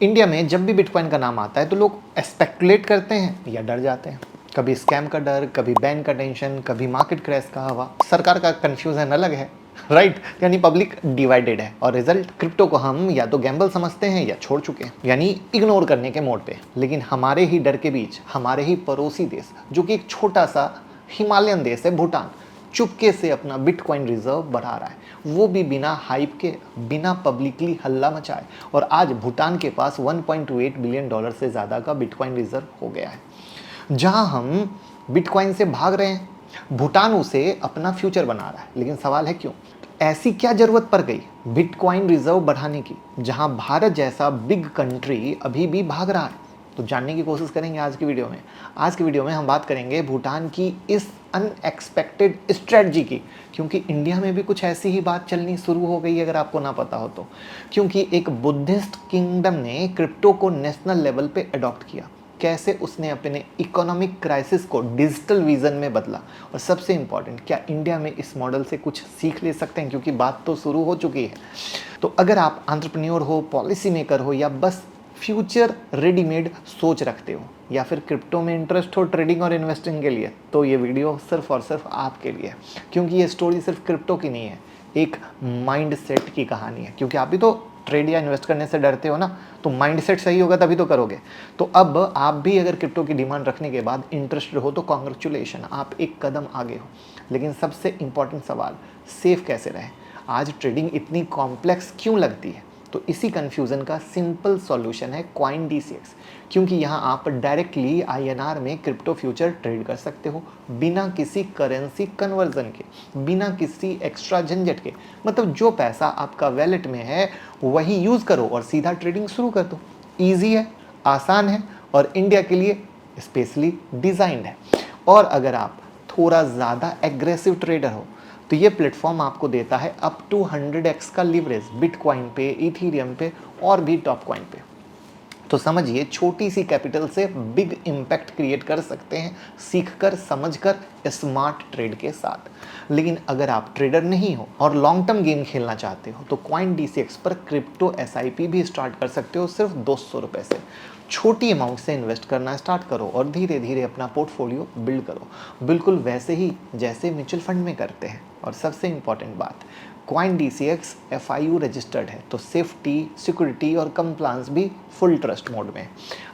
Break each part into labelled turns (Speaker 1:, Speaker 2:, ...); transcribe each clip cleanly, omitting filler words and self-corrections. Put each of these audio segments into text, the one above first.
Speaker 1: India में जब भी बिटकॉइन का नाम आता है तो लोग स्पेकुलेट करते हैं या डर जाते हैं। कभी स्कैम का डर, कभी बैन का टेंशन, कभी मार्केट क्रैश का हवा। सरकार का कंफ्यूजन अलग है, राइट यानी पब्लिक डिवाइडेड है और रिजल्ट क्रिप्टो को हम या तो गैम्बल समझते हैं या छोड़ चुके हैं, यानी इग्नोर करने के मोड पे। लेकिन हमारे ही डर के बीच हमारे ही पड़ोसी देश, जो कि एक छोटा सा हिमालयन देश है भूटान, चुपके से अपना बिटकॉइन रिजर्व बढ़ा रहा है, वो भी बिना हाइप के, बिना पब्लिकली हल्ला मचाए। और आज भूटान के पास 1.28 बिलियन डॉलर से ज़्यादा का बिटकॉइन रिजर्व हो गया है। जहां हम बिटकॉइन से भाग रहे हैं, भूटान उसे अपना फ्यूचर बना रहा है। लेकिन सवाल है क्यों? ऐसी क्या जरूरत पड़ गई बिटकॉइन रिजर्व बढ़ाने की, जहां भारत जैसा बिग कंट्री अभी भी भाग रहा है? तो जानने की कोशिश करेंगे आज की वीडियो में। आज की वीडियो में हम बात करेंगे भूटान की इस अनएक्सपेक्टेड स्ट्रेटजी की, क्योंकि इंडिया में भी कुछ ऐसी ही बात चलनी शुरू हो गई, अगर आपको ना पता हो तो। क्योंकि एक बुद्धिस्ट किंगडम ने क्रिप्टो को नेशनल लेवल पे अडॉप्ट किया, कैसे उसने अपने इकोनॉमिक क्राइसिस को डिजिटल विजन में बदला, और सबसे इंपॉर्टेंट, क्या इंडिया में इस मॉडल से कुछ सीख ले सकते हैं, क्योंकि बात तो शुरू हो चुकी है। तो अगर आप एंटरप्रेन्योर हो, पॉलिसी मेकर हो, या बस फ्यूचर रेडीमेड सोच रखते हो, या फिर क्रिप्टो में इंटरेस्ट हो ट्रेडिंग और इन्वेस्टिंग के लिए, तो ये वीडियो सिर्फ और सिर्फ आपके लिए है। क्योंकि ये स्टोरी सिर्फ क्रिप्टो की नहीं है, एक माइंड सेट की कहानी है। क्योंकि आप भी तो ट्रेड या इन्वेस्ट करने से डरते हो ना, तो माइंडसेट सही होगा तभी तो करोगे। तो अब आप भी अगर क्रिप्टो की डिमांड रखने के बाद इंटरेस्टेड हो तो कॉन्ग्रेचुलेशन, आप एक कदम आगे हो। लेकिन सबसे इंपॉर्टेंट सवाल, सेफ कैसे रहें? आज ट्रेडिंग इतनी कॉम्प्लेक्स क्यों लगती है? तो इसी कंफ्यूजन का सिंपल सॉल्यूशन है कॉइन DCX। क्योंकि यहाँ आप डायरेक्टली INR में क्रिप्टो फ्यूचर ट्रेड कर सकते हो, बिना किसी करेंसी कन्वर्जन के, बिना किसी एक्स्ट्रा झंझट के। मतलब जो पैसा आपका वैलेट में है वही यूज करो और सीधा ट्रेडिंग शुरू कर दो। ईजी है, आसान है और इंडिया के लिए स्पेशली डिजाइंड है। और अगर आप थोड़ा ज़्यादा एग्रेसिव ट्रेडर हो तो ये प्लेटफॉर्म आपको देता है अप टू 100x का लिवरेज बिटकॉइन पे, इथीरियम पे और भी टॉप कॉइन पे। तो समझिए, छोटी सी कैपिटल से बिग इम्पैक्ट क्रिएट कर सकते हैं, सीखकर, समझकर, स्मार्ट ट्रेड के साथ। लेकिन अगर आप ट्रेडर नहीं हो और लॉन्ग टर्म गेम खेलना चाहते हो तो कॉइन DCX पर क्रिप्टो SIP भी स्टार्ट कर सकते हो, सिर्फ 200 रुपये से। छोटी अमाउंट से इन्वेस्ट करना स्टार्ट करो और धीरे धीरे अपना पोर्टफोलियो बिल्ड करो, बिल्कुल वैसे ही जैसे म्यूचुअल फंड में करते हैं। और सबसे इंपॉर्टेंट बात, कॉइन DCX FIU रजिस्टर्ड है, तो सेफ्टी, सिक्योरिटी और कंप्लायंस भी फुल ट्रस्ट मोड में है।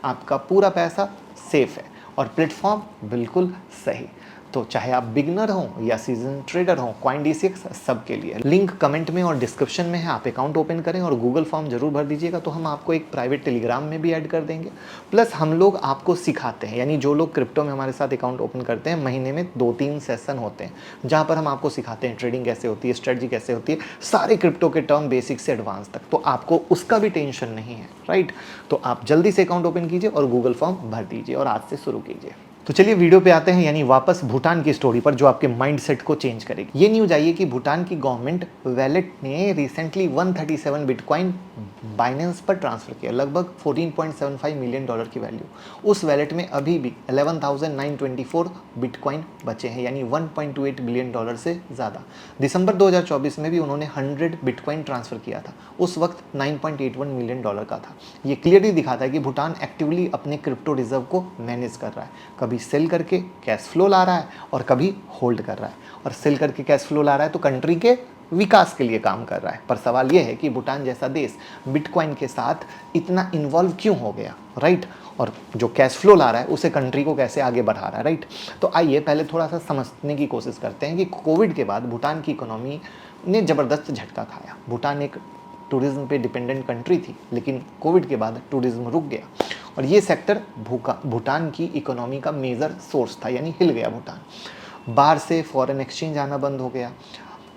Speaker 1: आपका पूरा पैसा सेफ है और प्लेटफॉर्म बिल्कुल सही। तो चाहे आप बिगनर हो या सीजन ट्रेडर हो, कॉइन DCX सबके लिए। लिंक कमेंट में और डिस्क्रिप्शन में है, आप अकाउंट ओपन करें और गूगल फॉर्म जरूर भर दीजिएगा, तो हम आपको एक प्राइवेट टेलीग्राम में भी ऐड कर देंगे। प्लस हम लोग आपको सिखाते हैं, यानी जो लोग क्रिप्टो में हमारे साथ अकाउंट ओपन करते हैं, महीने में 2-3 सेशन होते हैं जहाँ पर हम आपको सिखाते हैं ट्रेडिंग कैसे होती है, स्ट्रेटजी कैसे होती है, सारे क्रिप्टो के टर्म बेसिक से एडवांस तक। तो आपको उसका भी टेंशन नहीं है, राइट? तो आप जल्दी से अकाउंट ओपन कीजिए और गूगल फॉर्म भर दीजिए और आज से शुरू कीजिए। तो चलिए वीडियो पे आते हैं, यानी वापस भूटान की स्टोरी पर, जो आपके माइंडसेट को चेंज करेगी। ये न्यूज आई है कि भूटान की गवर्नमेंट वैलेट ने रिसेंटली 137 बिटकॉइन बाइनेंस पर ट्रांसफर किया, लगभग 14.75 मिलियन डॉलर की वैल्यू। उस वैलेट में अभी भी 11,924 बिटकॉइन बचे हैं, यानी 1.28 बिलियन डॉलर से ज़्यादा। दिसंबर 2024 में भी उन्होंने 100 बिटकॉइन ट्रांसफर किया था, उस वक्त 9.81 मिलियन डॉलर का था। ये क्लियरली दिखाता है कि भूटान एक्टिवली अपने क्रिप्टो रिजर्व को मैनेज कर रहा है, कभी सेल करके कैश फ्लो ला रहा है और कभी होल्ड कर रहा है। और सेल करके कैश फ्लो ला रहा है तो कंट्री के विकास के लिए काम कर रहा है। पर सवाल यह है कि भूटान जैसा देश बिटकॉइन के साथ इतना इन्वॉल्व क्यों हो गया, राइट? और जो कैश फ्लो ला रहा है उसे कंट्री को कैसे आगे बढ़ा रहा है, राइट? तो आइए पहले थोड़ा सा समझने की कोशिश करते हैं कि कोविड के बाद भूटान की इकोनॉमी ने ज़बरदस्त झटका खाया। भूटान एक टूरिज्म पे डिपेंडेंट कंट्री थी, लेकिन कोविड के बाद टूरिज्म रुक गया और ये सेक्टर भूटान की इकोनॉमी का मेजर सोर्स था, यानी हिल गया भूटान। बाहर से फॉरेन एक्सचेंज आना बंद हो गया,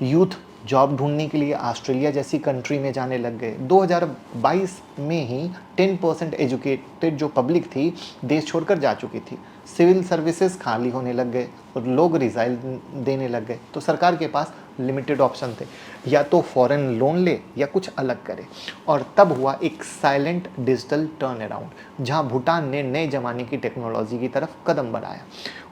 Speaker 1: यूथ जॉब ढूंढने के लिए ऑस्ट्रेलिया जैसी कंट्री में जाने लग गए। 2022 में ही 10% एजुकेटेड जो पब्लिक थी देश छोड़कर जा चुकी थी। सिविल सर्विसेज खाली होने लग गए और लोग रिजाइन देने लग गए। तो सरकार के पास लिमिटेड ऑप्शन थे, या तो फॉरेन लोन ले या कुछ अलग करे। और तब हुआ एक साइलेंट डिजिटल टर्न अराउंड, जहाँ भूटान ने नए ज़माने की टेक्नोलॉजी की तरफ कदम बढ़ाया।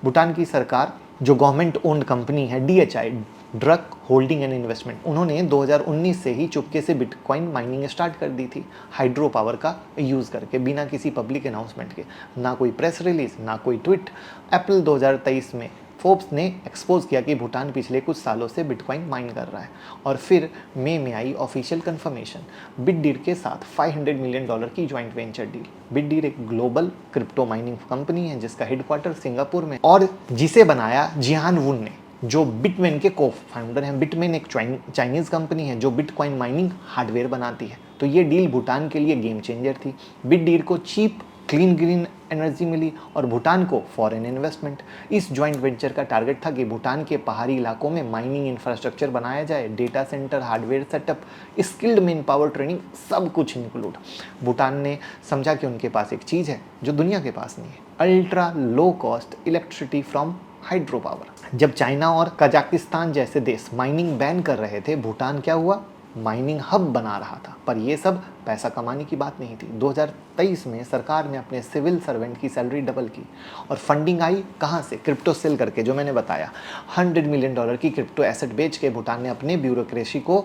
Speaker 1: भूटान की सरकार, जो गवर्नमेंट ओन्ड कंपनी है DHI, drug holding and investment. उन्होंने 2019 से ही चुपके से बिटकॉइन माइनिंग स्टार्ट कर दी थी, हाइड्रो पावर का यूज़ करके, बिना किसी पब्लिक अनाउंसमेंट के, ना कोई प्रेस रिलीज, ना कोई ट्वीट। अप्रैल 2023 में फोर्ब्स ने एक्सपोज किया कि भूटान पिछले कुछ सालों से बिटकॉइन माइन कर रहा है, और फिर मई में आई ऑफिशियल कंफर्मेशन बिटडीर के साथ $500 मिलियन की ज्वाइंट वेंचर डील। बिटडीर एक ग्लोबल क्रिप्टो माइनिंग कंपनी है जिसका हेडक्वार्टर सिंगापुर में, और जिसे बनाया जियान वुन ने, जो बिटमेन के को फाउंडर हैं। बिटमेन एक चाइनीज़ कंपनी है जो बिटकॉइन माइनिंग हार्डवेयर बनाती है। तो ये डील भूटान के लिए गेम चेंजर थी। बिटडीर को चीप क्लीन ग्रीन एनर्जी मिली और भूटान को फॉरेन इन्वेस्टमेंट। इस जॉइंट वेंचर का टारगेट था कि भूटान के पहाड़ी इलाकों में माइनिंग इंफ्रास्ट्रक्चर बनाया जाए, data centre, hardware setup, skilled man power training, सब कुछ इंक्लूड। भूटान ने समझा कि उनके पास एक चीज़ है जो दुनिया के पास नहीं है, ultra low cost electricity from hydro power. जब चाइना और कजाकिस्तान जैसे देश माइनिंग बैन कर रहे थे, भूटान क्या हुआ, माइनिंग हब बना रहा था। पर ये सब पैसा कमाने की बात नहीं थी। 2023 में सरकार ने अपने सिविल सर्वेंट की सैलरी डबल की, और फंडिंग आई कहाँ से, क्रिप्टो सेल करके, जो मैंने बताया। $100 मिलियन की क्रिप्टो एसेट बेच के भूटान ने अपने ब्यूरोक्रेसी को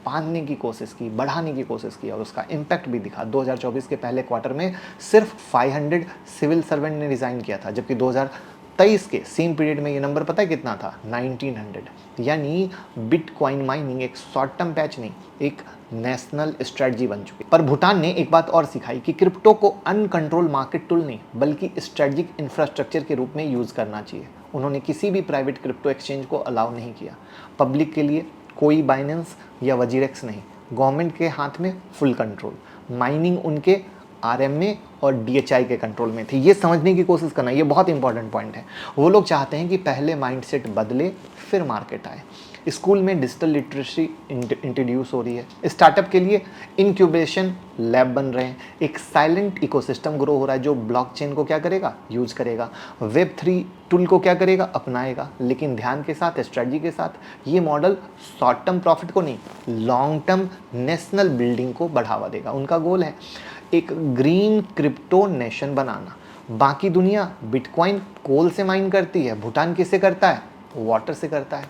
Speaker 1: बांधने की कोशिश की, बढ़ाने की कोशिश की, और उसका इम्पैक्ट भी दिखा। 2024 के पहले क्वार्टर में सिर्फ 500 सिविल सर्वेंट ने रिज़ाइन किया था, जबकि 2023 के सेम पीरियड में ये नंबर पता है कितना था, 1900। यानी बिटकॉइन माइनिंग एक शॉर्ट टर्म पैच नहीं, एक नेशनल स्ट्रेटजी बन चुकी। पर भूटान ने एक बात और सिखाई कि क्रिप्टो को अनकंट्रोल मार्केट टूल नहीं, बल्कि स्ट्रेटजिक इंफ्रास्ट्रक्चर के रूप में यूज़ करना चाहिए। उन्होंने किसी भी प्राइवेट क्रिप्टो एक्सचेंज को अलाउ नहीं किया। पब्लिक के लिए कोई बाइनेंस या वजीरेक्स नहीं, गवर्नमेंट के हाथ में फुल कंट्रोल, माइनिंग उनके आरएमए और डीएचआई के कंट्रोल में थी। ये समझने की कोशिश करना, ये बहुत इंपॉर्टेंट पॉइंट है। वो लोग चाहते हैं कि पहले माइंडसेट बदले फिर मार्केट आए। स्कूल में डिजिटल लिटरेसी इंट्रोड्यूस हो रही है, स्टार्टअप के लिए इंक्यूबेशन लैब बन रहे हैं, एक साइलेंट इकोसिस्टम ग्रो हो रहा है जो ब्लॉकचेन को क्या करेगा, यूज करेगा, वेब3 टूल को क्या करेगा, अपनाएगा, लेकिन ध्यान के साथ, स्ट्रेटजी के साथ। ये मॉडल शॉर्ट टर्म प्रॉफिट को नहीं, लॉन्ग टर्म नेशनल बिल्डिंग को बढ़ावा देगा। उनका गोल है एक ग्रीन क्रिप्टो नेशन बनाना। बाकी दुनिया बिटकॉइन कोल से माइन करती है, भूटान किससे करता है, वाटर से करता है।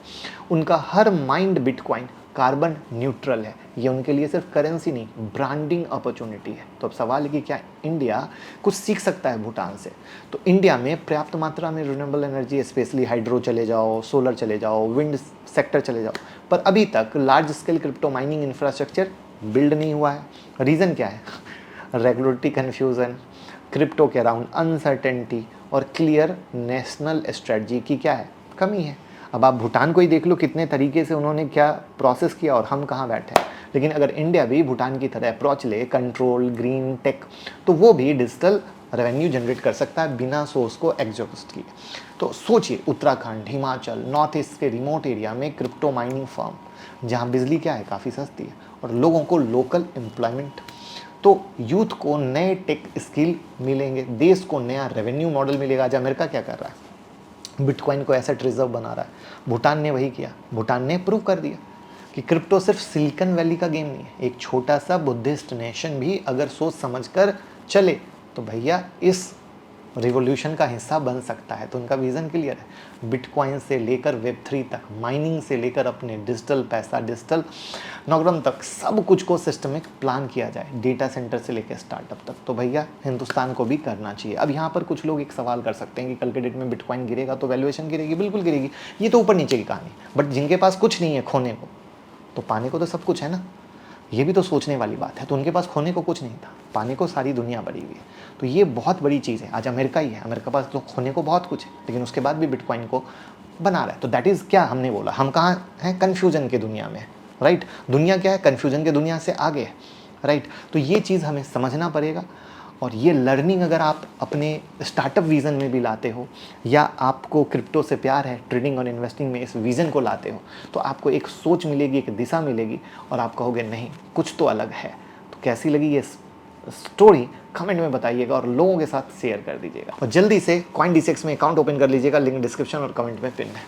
Speaker 1: उनका her mind bitcoin carbon neutral है। ये उनके लिए सिर्फ करेंसी नहीं, ब्रांडिंग अपॉर्चुनिटी है। तो अब सवाल है कि क्या इंडिया कुछ सीख सकता है भूटान से। तो इंडिया में पर्याप्त मात्रा में रिन्यूएबल एनर्जी, स्पेशली हाइड्रो चले जाओ, सोलर चले जाओ, विंड सेक्टर चले जाओ, पर अभी तक large scale crypto mining infrastructure build नहीं हुआ है। रीज़न क्या है, रेगुलेटरी कन्फ्यूज़न, क्रिप्टो के अराउंड अनसर्टेनिटी, और क्लियर नेशनल स्ट्रेटजी की क्या है, कमी है। अब आप भूटान को ही देख लो, कितने तरीके से उन्होंने क्या प्रोसेस किया, और हम कहाँ बैठे हैं। लेकिन अगर इंडिया भी भूटान की तरह अप्रोच ले, कंट्रोल, ग्रीन टेक, तो वो भी डिजिटल रेवेन्यू जनरेट कर सकता है बिना सोर्स को एग्जॉस्ट किए। तो सोचिए, उत्तराखंड, हिमाचल, नॉर्थ ईस्ट के रिमोट एरिया में क्रिप्टो माइनिंग फर्म, जहाँ बिजली क्या है, काफ़ी सस्ती है, और लोगों को लोकल एम्प्लॉयमेंट। तो यूथ को नए टेक स्किल मिलेंगे, देश को नया रेवेन्यू मॉडल मिलेगा। आज अमेरिका क्या कर रहा है, बिटकॉइन को एसेट रिजर्व बना रहा है, भूटान ने वही किया। भूटान ने प्रूव कर दिया कि क्रिप्टो सिर्फ सिलिकॉन वैली का गेम नहीं है। एक छोटा सा बुद्धिस्ट नेशन भी अगर सोच समझकर चले तो भैया इस रिवॉल्यूशन का हिस्सा बन सकता है। तो उनका विज़न क्लियर है, बिटकॉइन से लेकर वेब3 तक, माइनिंग से लेकर अपने डिजिटल पैसा, डिजिटल नौकरम तक, सब कुछ को सिस्टमिक प्लान किया जाए, डेटा सेंटर से लेकर स्टार्टअप तक। तो भैया हिंदुस्तान को भी करना चाहिए। अब यहाँ पर कुछ लोग एक सवाल कर सकते हैं कि कल के डेट में बिटकॉइन गिरेगा तो वैल्यूएशन गिरेगी। बिल्कुल गिरेगी, ये तो ऊपर नीचे की कहानी। बट जिनके पास कुछ नहीं है खोने को, तो पाने को तो सब कुछ है ना। ये भी तो सोचने वाली बात है। तो उनके पास खोने को कुछ नहीं था, पाने को सारी दुनिया भरी हुई है। तो ये बहुत बड़ी चीज़ है। आज अमेरिका ही है, अमेरिका पास तो खोने को बहुत कुछ है, लेकिन उसके बाद भी बिटकॉइन को बना रहा है। तो दैट इज़ क्या हमने बोला, हम कहाँ हैं, कन्फ्यूजन के दुनिया में, राइट। दुनिया क्या है, कन्फ्यूजन के दुनिया से आगे है, राइट। तो ये चीज़ हमें समझना पड़ेगा। और ये लर्निंग अगर आप अपने स्टार्टअप विज़न में भी लाते हो, या आपको क्रिप्टो से प्यार है, ट्रेडिंग और इन्वेस्टिंग में इस विज़न को लाते हो, तो आपको एक सोच मिलेगी, एक दिशा मिलेगी, और आप कहोगे नहीं कुछ तो अलग है। तो कैसी लगी ये स्टोरी कमेंट में बताइएगा और लोगों के साथ शेयर कर दीजिएगा। और जल्दी से CoinDCX में अकाउंट ओपन कर लीजिएगा, लिंक डिस्क्रिप्शन और कमेंट में पिन है।